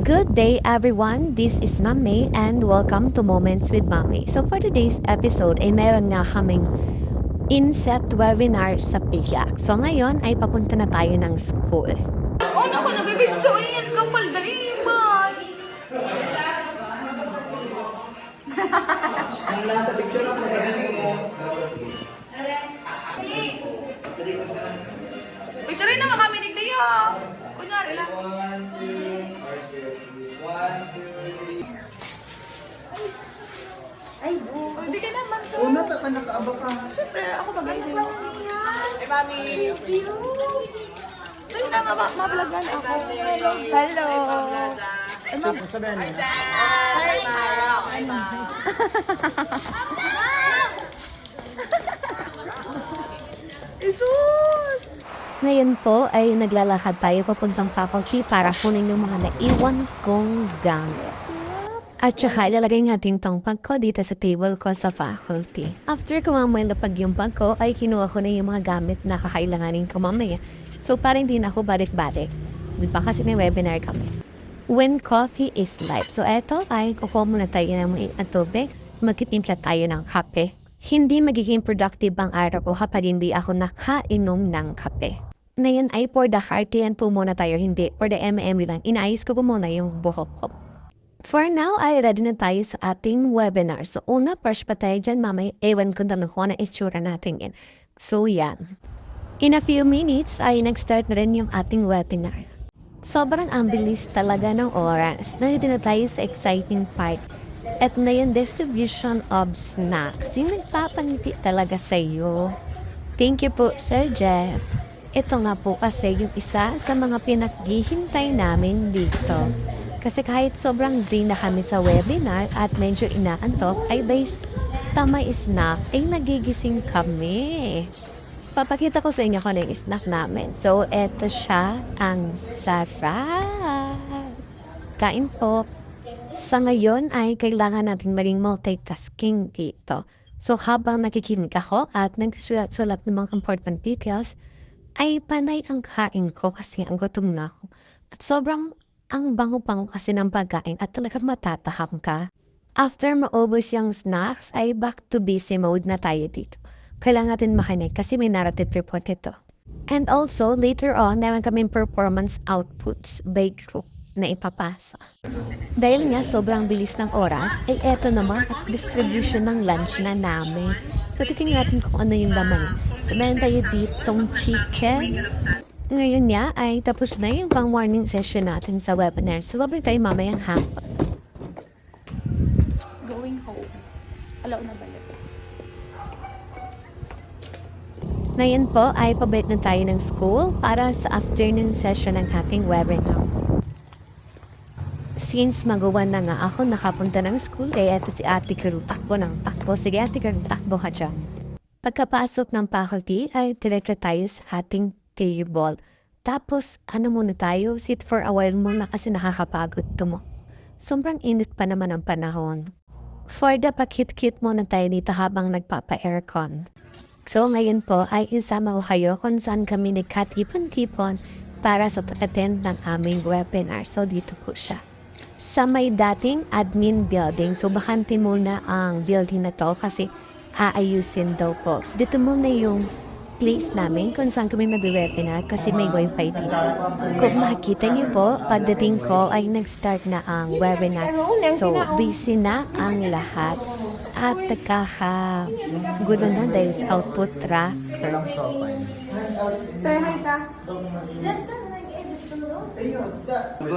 Good day everyone, this is Mami and welcome to Moments with Mami. So for today's episode ay meron nga kaming inset webinar sa PIAC. So ngayon ay papunta na tayo ng school. Oh, naku, nabibidyo yan. Kapal, daliman. Ang nasa picture ako magaling mo. Picture naman kami ni Tia. Kunyari lang. 1, 2, 1, 2, 3. Ay, bu. Hindi ka naman sa... Una ka nakaaba ka. Siyempre, ako bagay din. Ay, mami. Thank you. Dali na, ma-vlogan ako. Hello. Ay, mami. Sabihan niya. Hi, Mara. Hi, Mara. Jesus! Ngayon po ay naglalakad tayo papuntang faculty para kunin yung mga naiwan kong gamit. At saka ilalagay natin tong bag ko dito sa table ko sa faculty. After ko lapag yung bag ko ay kinuha ko na yung mga gamit na kakailanganin ko mamaya. So para hindi na ako balik-balik. Di ba kasi may webinar kami. When coffee is life. So eto ay kukuha muna tayo ng mga tubig. Magtitimpla tayo ng kape. Hindi magiging productive ang araw ko kapag hindi ako nakainom ng kape. Ngayon ay for the heartian po muna tayo, hindi for the M&M lang. Inaayos ko po muna yung buhok ko. For now, ay ready na tayo sa ating webinar. So, una, first pa tayo dyan, mamay, ewan ko na na itsura natin yan. So, yan. In a few minutes, ay nag-start na rin yung ating webinar. Sobrang ambilis talaga ng oras. Nandito na tayo sa exciting part. At na yung distribution of snacks. Yung nagpapangiti talaga sa iyo. Thank you po, Sir Jeff. Ito nga po kasi yung isa sa mga pinaghihintay namin dito. Kasi kahit sobrang drain na kami sa webinar at medyo inaantok, ay based tamay snack, ay nagigising kami. Papakita ko sa inyo kung ano yung snack namin. So, eto siya, ang sarap. Kain po. Sa ngayon ay kailangan natin maging multitasking dito. So, habang nakikinig ako at nagsulat-sulat ng mga important details, ay panay ang kain ko kasi ang gutom na ako. At sobrang ang bango-bango kasi ng pagkain at talagang matataham ka. After maubos yung snacks, ay back to busy mode na tayo dito. Kailangan natin makinig kasi may narrative report ito. And also, later on, naman kaming performance outputs by group na ipapasa. Dahil nga sobrang bilis ng oras, ay eto naman at distribution ng lunch na namin. So, titingnan natin kung ano yung laman. So, meron tayo ditong chicken. Ngayon niya ay tapos na yung pang-warning session natin sa webinar. So, babalik tayo mamayang hapon. Going home. Alaw na balik. Ngayon po ay pabalik na tayo ng school para sa afternoon session ng ating webinar. Since magawan na nga ako nakapunta ng school, kaya ito si Ate Carol takbo ng takbo. Sige Ate Carol, takbo ka dyan. Pagkapasok ng faculty ay direkta tayo sa ating table. Tapos, ano muna tayo? Sit for a while muna kasi nakakapagod to mo. Sobrang init pa naman ang panahon. For the pakit-kit muna tayo dito habang nagpapa-aircon. So, ngayon po ay isama ko kayo kung saan kami nagkatipon-tipon para sa attend ng aming webinar. So, dito po siya. Sa may dating admin building. So, bakante muna ang building na to kasi aayusin daw po. So, dito muna yung place namin kung saan kami mag-webinar kasi may wifi dito. Kung makikita niyo po, pagdating ko ay nag-start na ang webinar. So, busy na ang lahat. At gulo na dahil sa output tracker. Hi ka.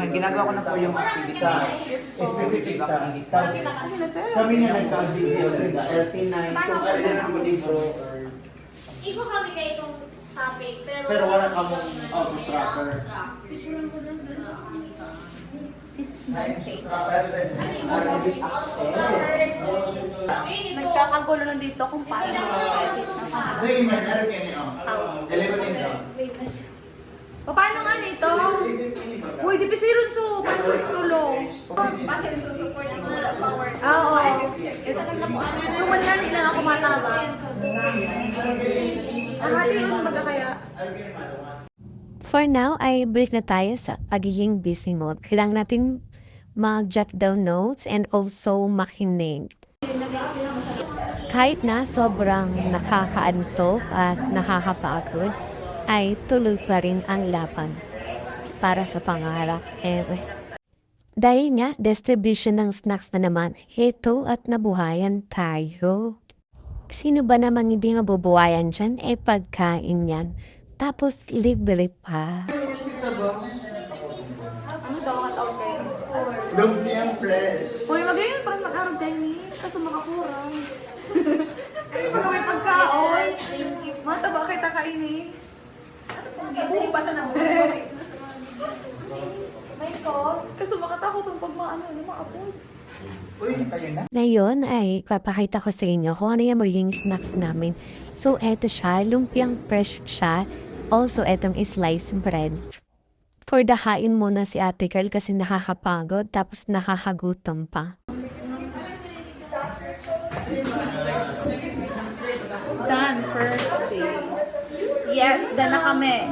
Ginagawa ko na po yung specific task. Kami na nagka-video sa RC9. Kung ano na ang libro or... Iko kami kayo itong topic, Pero wala ka mong auto-tracker. Nagkakagulo na dito kung paano mag-edit ng paano nga nito? Uy, di pisiron so. Paano tulong? Base sa support ng mga power. Oo. Yung man lang ako matama. Ang hati rin baga kaya. For now, ay break na tayo sa pagiging busy mode. Kailangan natin mag-jot down notes and also makinig. Kahit na sobrang nakakaantok at nakakapagod, ay tuloy pa rin ang laban para sa pangarap. Dahil nga, distribution ng snacks na naman, heto at nabuhayan tayo. Sino ba namang hindi mabubuhayan dyan? Pagkain yan. Tapos libre pa. Ano daw ang tawag kayo? Lumpiang fresh. Uy, magayon parang mag-arog kayo ni. Kaso makakurang. Ay, pag may pagkaon. Mataba kita kainin. Hindi pa sa naman. May sauce. Kaso makatakot ang pagmaano, maapoy. Uy, kayo na? Ngayon ay papakita ko sa inyo kung ano yung magiging snacks namin. So, eto siya. Lumpiang fresh siya. Also, etong sliced bread. For dahain muna si Ate Carl kasi nakakapagod tapos nakakagutom pa. Done, first day. Yes, done na kami.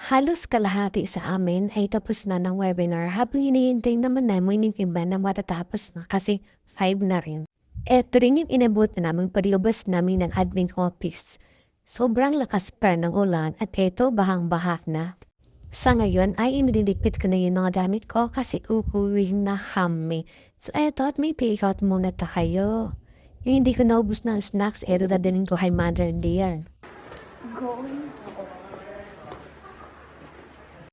Halos kalahati sa amin ay tapos na ng webinar habang hinihintay naman namin yung iba na matatapos na kasi 5 na rin. Eto rin yung inabot na namin palilabas namin ng admin office. Sobrang lakas pa ng ulan at eto bahang-bahak na. Sa ngayon ay inililipit ko na yung mga damit ko kasi uuwi na kami. So eto at may take out muna tayo. Yung hindi ko naubos ng snacks, eto dadalhin ko kay Mother Dear. Going